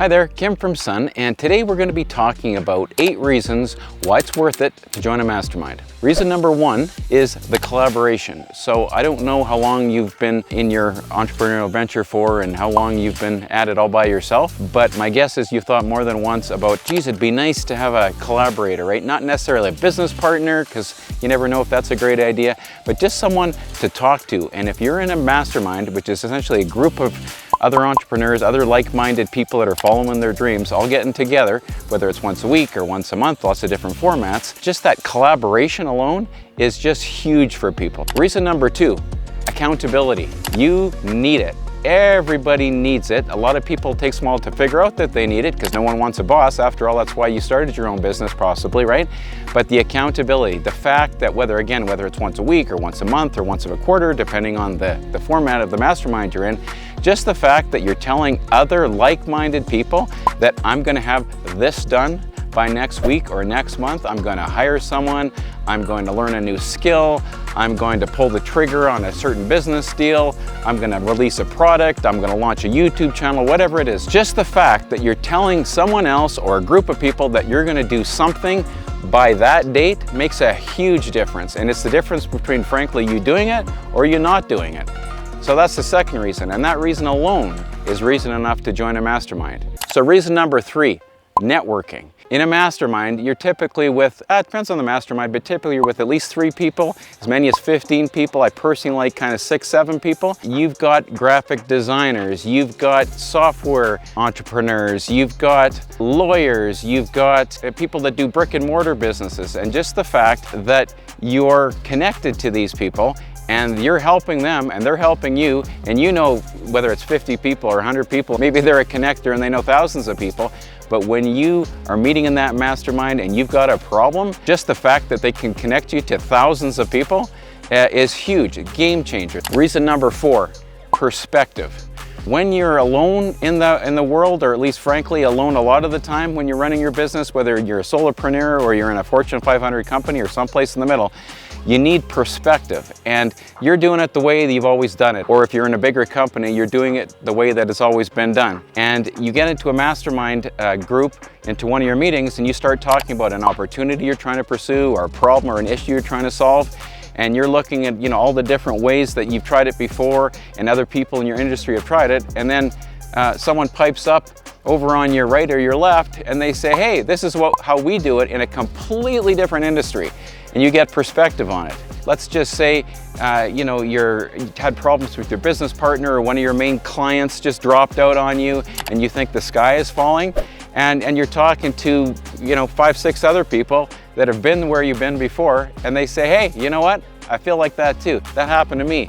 Hi there, Kim from Sun, and today we're going to be talking about 8 reasons why it's worth it to join a mastermind. Reason number 1 is the collaboration. So I don't know how long you've been in your entrepreneurial venture for and how long you've been at it all by yourself, but my guess is you've thought more than once about, geez, it'd be nice to have a collaborator, right? Not necessarily a business partner, because you never know if that's a great idea, but just someone to talk to. And if you're in a mastermind, which is essentially a group of other entrepreneurs, other like-minded people that are following their dreams, all getting together, whether it's once a week or once a month, lots of different formats, just that collaboration alone is just huge for people. Reason number 2, accountability. You need it. Everybody needs it. A lot of people take a while to figure out that they need it because no one wants a boss. After all, that's why you started your own business possibly, right? But the accountability, the fact that whether it's once a week or once a month or once a quarter, depending on the format of the mastermind you're in, just the fact that you're telling other like-minded people that I'm going to have this done by next week or next month, I'm going to hire someone, I'm going to learn a new skill, I'm going to pull the trigger on a certain business deal, I'm going to release a product, I'm going to launch a YouTube channel, whatever it is. Just the fact that you're telling someone else or a group of people that you're going to do something by that date makes a huge difference. And it's the difference between, frankly, you doing it or you not doing it. So that's the second reason, and that reason alone is reason enough to join a mastermind. So reason number 3, networking. In a mastermind, you're typically with, it depends on the mastermind, but typically you're with at least 3 people, as many as 15 people. I personally like kind of 6, 7 people. You've got graphic designers, you've got software entrepreneurs, you've got lawyers, you've got people that do brick and mortar businesses. And just the fact that you're connected to these people and you're helping them and they're helping you, and you know whether it's 50 people or 100 people, maybe they're a connector and they know thousands of people, but when you are meeting in that mastermind and you've got a problem, just the fact that they can connect you to thousands of people is huge, a game changer. Reason number 4, perspective. When you're alone in the world, or at least frankly alone a lot of the time when you're running your business, whether you're a solopreneur or you're in a Fortune 500 company or someplace in the middle, you need perspective, and you're doing it the way that you've always done it. Or if you're in a bigger company, you're doing it the way that it's always been done. And you get into a mastermind group, into one of your meetings, and you start talking about an opportunity you're trying to pursue, or a problem or an issue you're trying to solve. And you're looking at all the different ways that you've tried it before and other people in your industry have tried it, and then someone pipes up over on your right or your left and they say, hey, this is how we do it in a completely different industry, and you get perspective on it. Let's just say you had problems with your business partner, or one of your main clients just dropped out on you and you think the sky is falling, and you're talking to 5, 6 other people that have been where you've been before, and they say, hey, you know what? I feel like that too. That happened to me.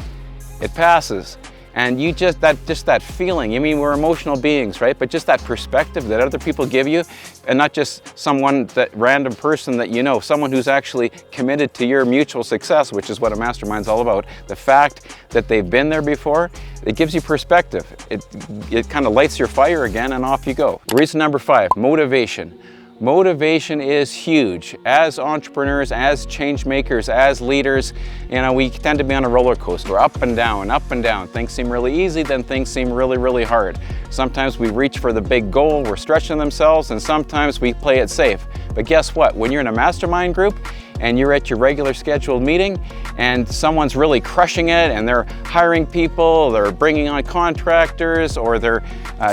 It passes. And you just that feeling, we're emotional beings, right? But just that perspective that other people give you, and not just that random person that someone who's actually committed to your mutual success, which is what a mastermind's all about. The fact that they've been there before, it gives you perspective. It kind of lights your fire again, and off you go. Reason number 5, motivation. Motivation is huge. As entrepreneurs, as change makers, as leaders, we tend to be on a roller coaster, up and down, up and down. Things seem really easy, then things seem really, really hard. Sometimes we reach for the big goal, we're stretching themselves, and sometimes we play it safe. But guess what? When you're in a mastermind group and you're at your regular scheduled meeting and someone's really crushing it and they're hiring people, they're bringing on contractors, or they're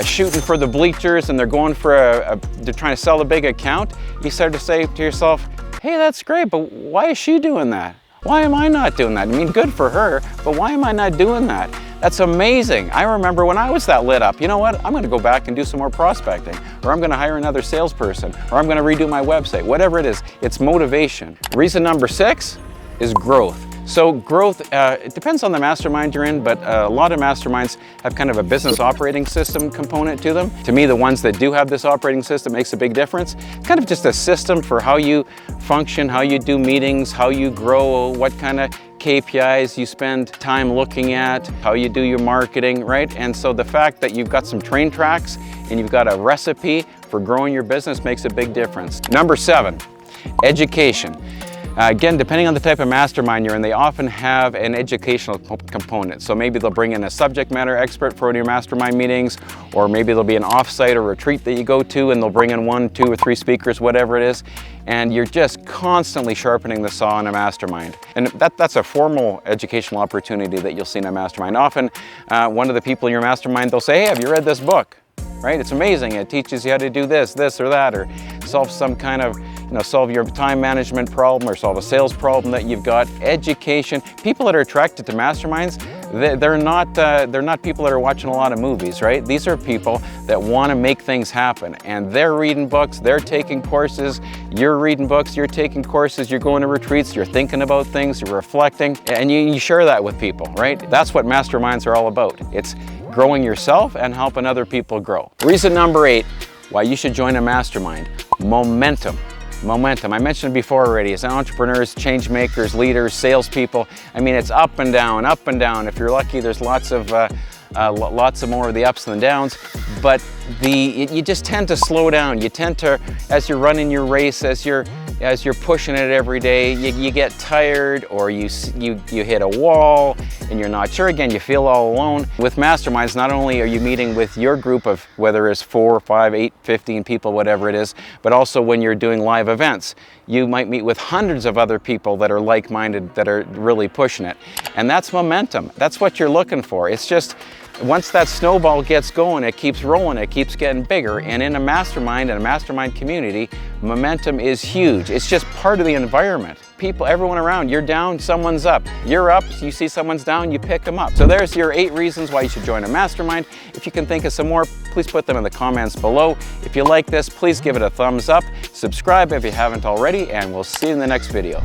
shooting for the bleachers and they're going for they're trying to sell a big account, you start to say to yourself, hey, that's great, but why is she doing that? Why am I not doing that? Good for her, but why am I not doing that? That's amazing. I remember when I was that lit up, you know what? I'm going to go back and do some more prospecting, or I'm going to hire another salesperson, or I'm going to redo my website, whatever it is. It's motivation. Reason number 6 is growth. So growth, it depends on the mastermind you're in, but a lot of masterminds have kind of a business operating system component to them. To me, the ones that do have this operating system makes a big difference. It's kind of just a system for how you function, how you do meetings, how you grow, what kind of KPIs you spend time looking at, how you do your marketing, right? And so the fact that you've got some train tracks and you've got a recipe for growing your business makes a big difference. Number 7, education. Again, depending on the type of mastermind you're in, they often have an educational component. So maybe they'll bring in a subject matter expert for one of your mastermind meetings, or maybe there'll be an offsite or retreat that you go to and they'll bring in 1, 2, or 3 speakers, whatever it is. And you're just constantly sharpening the saw in a mastermind. And that's a formal educational opportunity that you'll see in a mastermind. Often, one of the people in your mastermind, they'll say, hey, have you read this book? Right? It's amazing. It teaches you how to do this or that, or solve some kind of, solve your time management problem or solve a sales problem that you've got. Education. People that are attracted to masterminds, they're not people that are watching a lot of movies, right? These are people that want to make things happen, and they're reading books, they're taking courses, you're reading books, you're taking courses, you're going to retreats, you're thinking about things, you're reflecting, and you share that with people, right? That's what masterminds are all about. It's growing yourself and helping other people grow. Reason number 8, why you should join a mastermind: momentum. Momentum. I mentioned it before already. As entrepreneurs, change makers, leaders, salespeople, I mean, it's up and down, up and down. If you're lucky, there's lots of more of the ups than downs, but you just tend to slow down. You tend to, as you're running your race, as you're pushing it every day, you get tired, or you hit a wall and you're not sure. Again, you feel all alone. With masterminds, not only are you meeting with your group of, whether it's 4, 5, 8, 15 people, whatever it is, but also when you're doing live events, you might meet with hundreds of other people that are like-minded, that are really pushing it. And that's momentum. That's what you're looking for. It's just, once that snowball gets going, it keeps rolling, it keeps getting bigger. And in a mastermind and a mastermind community, momentum is huge. It's just part of the environment. People, everyone around, you're down, someone's up. You're up, you see someone's down, you pick them up. So there's your 8 reasons why you should join a mastermind. If you can think of some more, please put them in the comments below. If you like this, please give it a thumbs up. Subscribe if you haven't already, and we'll see you in the next video.